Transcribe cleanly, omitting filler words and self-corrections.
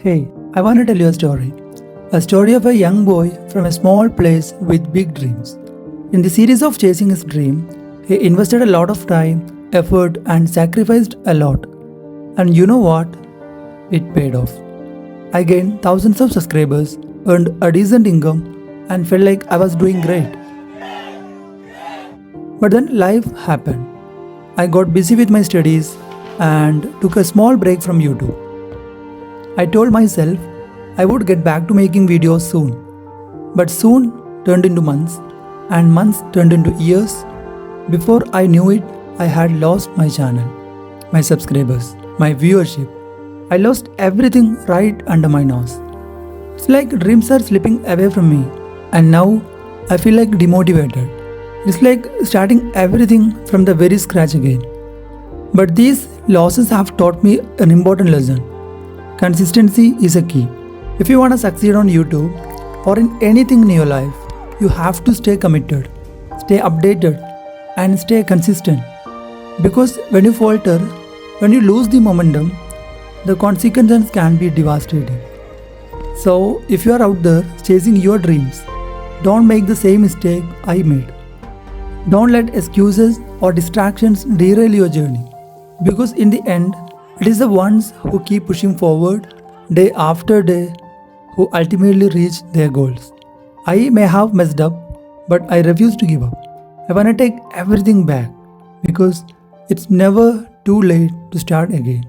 Hey, I want to tell you a story. A story of a young boy from a small place with big dreams. In the series of chasing his dream, he invested a lot of time, effort, and sacrificed a lot. And you know what? It paid off. I gained thousands of subscribers, earned a decent income, and felt like I was doing great. But then life happened. I got busy with my studies and took a small break from YouTube. I told myself I would get back to making videos soon. But soon turned into months, and months turned into years. Before I knew it, I had lost my channel, my subscribers, my viewership. I lost everything right under my nose. It's like dreams are slipping away from me, and now I feel like demotivated. It's like starting everything from the very scratch again. But these losses have taught me an important lesson. Consistency is a key. If you want to succeed on YouTube or in anything in your life, you have to stay committed, stay updated, and stay consistent. Because when you falter, when you lose the momentum, the consequences can be devastating. So, if you are out there chasing your dreams, don't make the same mistake I made. Don't let excuses or distractions derail your journey. Because in the end, it is the ones who keep pushing forward day after day who ultimately reach their goals. I may have messed up, but I refuse to give up. I want to take everything back because it's never too late to start again.